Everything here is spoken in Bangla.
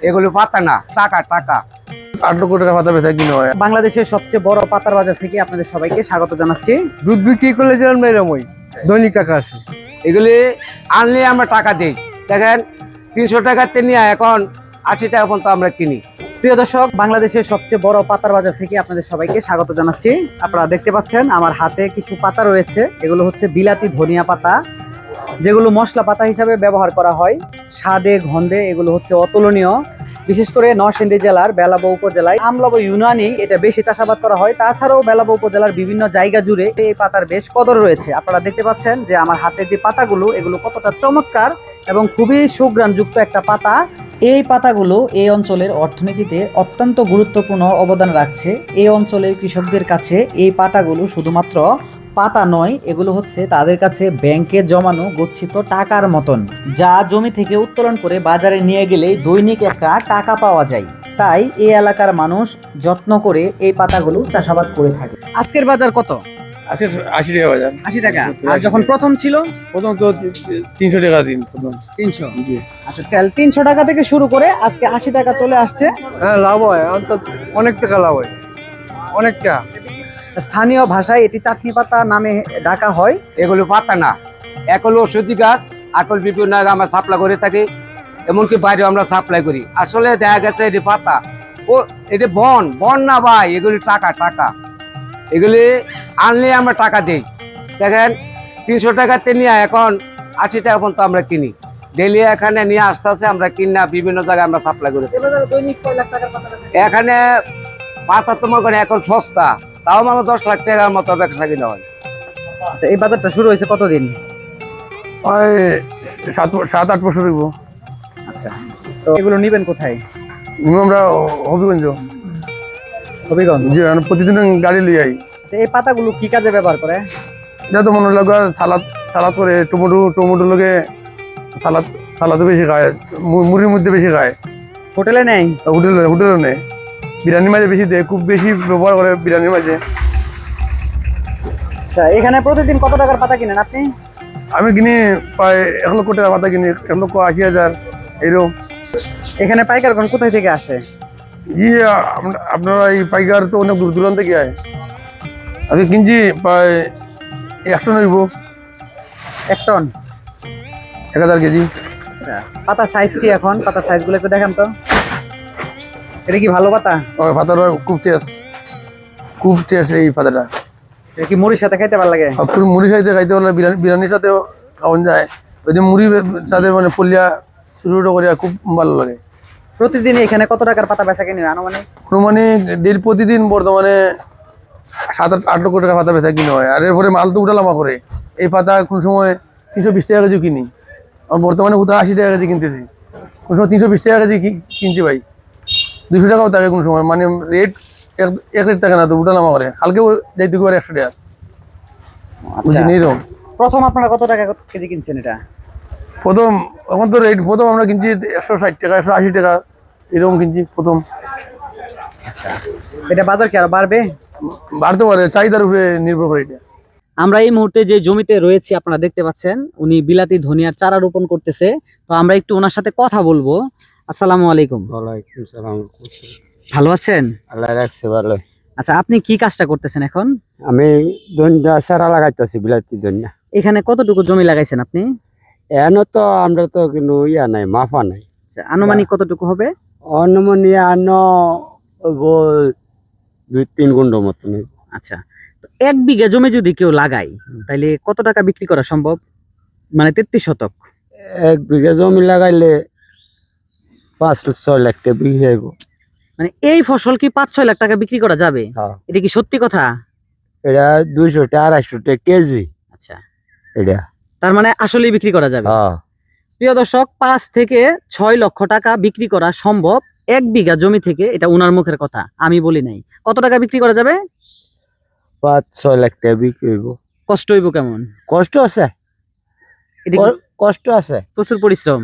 এগুলো পাতা না, টাকা টাকা। 8 লক্ষ টাকা পাতা বেচা কিনা হয়। বাংলাদেশের সবচেয়ে বড় পাতার বাজার থেকে আপনাদের সবাইকে স্বাগত জানাচ্ছি। দুধ বিক্রি করলে যেরকম এরকম দৈনিক টাকা আছে। এগুলি আনলে আমরা টাকা দিই। দেখেন 300 টাকাতে নিয়ে এখন 80 টাকা পর্যন্ত আমরা কিনি। প্রিয় দর্শক, বাংলাদেশের সবচেয়ে বড় পাতার বাজার থেকে আপনাদের সবাইকে স্বাগত জানাচ্ছি। আপনারা দেখতে পাচ্ছেন আমার হাতে কিছু পাতা রয়েছে। এগুলো হচ্ছে বিলাতি ধনিয়া পাতা, যেগুলো মশলা পাতা হিসাবে ব্যবহার করা হয়। স্বাদে গন্ধে এগুলো হচ্ছে অতুলনীয়। বিশেষ করে নরসিংদী জেলার বেলাবো উপজেলায় আমলাবো ইউনিয়নে এটা বেশি চাষাবাদ করা হয়। তাছাড়াও বেলাবো উপজেলার বিভিন্ন জায়গা জুড়ে এই পাতার বেশ কদর রয়েছে। আপনারা দেখতে পাচ্ছেন যে আমার হাতে যে পাতাগুলো, এগুলো কতটা চমৎকার এবং খুবই সুঘ্রাণযুক্ত একটা পাতা। এই পাতাগুলো এই অঞ্চলের অর্থনীতিতে অত্যন্ত গুরুত্বপূর্ণ অবদান রাখছে। এই অঞ্চলের কৃষকদের কাছে এই পাতাগুলো শুধুমাত্র পাতা নয়, এগুলো হচ্ছে তাদের কাছে ব্যাংকে জমানো গচ্ছিত টাকার মতন, যা জমি থেকে উত্তোলন করে বাজারে নিয়ে গেলেই দৈনিক একটা টাকা পাওয়া যায়। তাই এই এলাকার মানুষ যত্ন করে এই পাতাগুলো চাষাবাদ করে থাকে। আজকের বাজার কত? 80 টাকা বাজার। 80 টাকা। আর যখন প্রথম ছিল প্রথম তো 300 টাকা দিন প্রথম। 300। আচ্ছা, তাহলে 300 টাকা থেকে শুরু করে আজকে 80 টাকা চলে আসছে। হ্যাঁ, লাভ হয়, অন্তত অনেক টাকা লাভ হয়, অনেকটা। স্থানীয় ভাষায় এটি চাটনি পাতা নামে ডাকা হয়। এগুলো পাতা না, একল ওষুধি গাছ। আকল বিভিন্ন আমরা সাপ্লাই করে থাকি, এমনকি বাইরে আমরা সাপ্লাই করি। আসলে দেখা গেছে এটি পাতা, ও এটি বন বন না ভাই, এগুলি টাকা টাকা। এগুলি আনলে আমরা টাকা দিই। দেখেন 300 টাকাতে নিয়ে এখন 80 টাকা পর্যন্ত আমরা কিনি। ডেলি এখানে নিয়ে আসতে আসতে আমরা কিনা বিভিন্ন জায়গায় আমরা সাপ্লাই করি। দৈনিক কয় লাখ টাকার পাতা বেচা? এখানে পাতা তোমার করে এখন সস্তা, তাও আমার 10 লাখ টাকার মতো ব্যবসা কিনা হয়। আচ্ছা, এই বাজারটা শুরু হয়েছে কতদিন? ওই 7-8 বছর হইব। আচ্ছা, তো এগুলো নিবেন কোথায়? আমরা হবিগঞ্জ। হবিগঞ্জ। যে প্রতিদিন গাড়ি লিয়ে আই। আচ্ছা, এই পাতাগুলো কি কাজে ব্যবহার করে? যা তো মনে লাগা সালাদ সালাদ করে, টমেটো লগে সালাদও বেশি খায়, মুড়ির মধ্যে বেশি খায়। হোটেলে নেই? হোটেলে নেই, বিরিয়ানির মাঝে বেশি দেয়, খুব বেশি ব্যবহার করে বিরিয়ানির মাঝে। আচ্ছা, এখানে প্রতিদিন কত টাকার পাতা কিনেন আপনি? আমি কিনি প্রায় 1 লক্ষ টাকা পাতা কিনি, 1,80,000 এরকম। এখানে পাইকারগণ কোথায় থেকে আসে? আপনারা এই পাইকার তো অনেক দূর দূরান্ত থেকে আয়। আজকে কিনছি প্রায় 1 টন হইব। 1 টন? 1000 কেজি। আচ্ছা, পাতার সাইজ কি এখন? পাতার সাইজগুলো একটু দেখান তো। এটা কি ভালো পাতা? ওই পাতাটা খুব টেস্ট এই পাতাটা। এটা কি মুড়ির সাথে খাইতে ভালো লাগে? মুড়ির সাথে খাইতে পারলে, বিরিয়ানির সাথেও খাওয়ান যায়। ওই যে মুড়ির সাথে মানে পলিয়া ছোটো ছোটো করে খুব ভালো লাগে। প্রতিদিন এখানে কত টাকার পাতা বেচা কিনে আনুমানিক? ডেলি প্রতিদিন বর্তমানে 7-8 লক্ষ টাকা পাতা বেচা কিনা হয়। আর এরপরে মাল তো উঠালামা করে। এই পাতা কোন সময় 320 টাকা কেজি কিনি, আর বর্তমানে কোথাও 80 টাকা কেজি কিনতেছি। কোন সময় 320 টাকা কেজি কিনছি ভাই, 200 টাকাও থাকে কোন সময়। মানে রেট এক রেট থাকে না, তো উঠালামা করে। কালকেও যাইতে পারে 100 টাকা। বুঝছেন এরকম। প্রথম আপনারা কত টাকা কেজি কিনছেন এটা? প্রথম এখন তো রেট, প্রথম আমরা কিনছি 160 টাকা, 180 টাকা এরকম কিনছি প্রথম। আচ্ছা, এটা বাজার কি আরো বাড়বে? বাড়তে পারে, চাহিদার উপরে নির্ভর করে এটা। আমরা এই মুহূর্তে যে জমিতে রয়েছি আপনারা দেখতে পাচ্ছেন, উনি বিলাতি ধনিয়ার চারা রোপণ করতেছে। তো আমরা একটু ওনার সাথে কথা বলবো। আসসালামু আলাইকুম। ওয়ালাইকুম সালাম। ভালো আছেন? আল্লাহ রাখছে ভালো। আচ্ছা, আপনি কি কাজটা করতেছেন এখন? আমি ধনিয়া চারা লাগাইতেছি, বিলাতি ধনিয়া। এখানে কতটুকু জমি লাগাইছেন আপনি? এনে তো আমরা তো কিন্তু ইয়া নাই, মাফা নাই। আচ্ছা, আনুমানিক কতটুকু হবে? অনুমানিয়া আন 2-3 গুণ্ড মতন। আচ্ছা, তো 1 বিঘা জমি যদি কেউ লাগায় তাহলে কত টাকা বিক্রি করা সম্ভব? মানে 33 শতক। 1 বিঘা জমি লাগাইলে 5-6 লাখ টাকা বিক্রি হইব। মানে এই ফসল কি 5-6 লাখ টাকা বিক্রি করা যাবে? এটা কি সত্যি কথা? এটা 200-250 টাকা কেজি। আচ্ছা, এটা তার মানে আসলেই বিক্রি করা যাবে। প্রিয় দর্শক, 5 থেকে 6 লক্ষ টাকা বিক্রি করা সম্ভব 1 বিঘা জমি থেকে। এটা উনার মুখের কথা, আমি বলি নাই। কত টাকা বিক্রি করা যাবে? 5-6 লাখ টাকা বিক্রি হইব। কষ্ট হইব কেমন? কষ্ট আছে, এটা কষ্ট আছে, প্রচুর পরিশ্রম।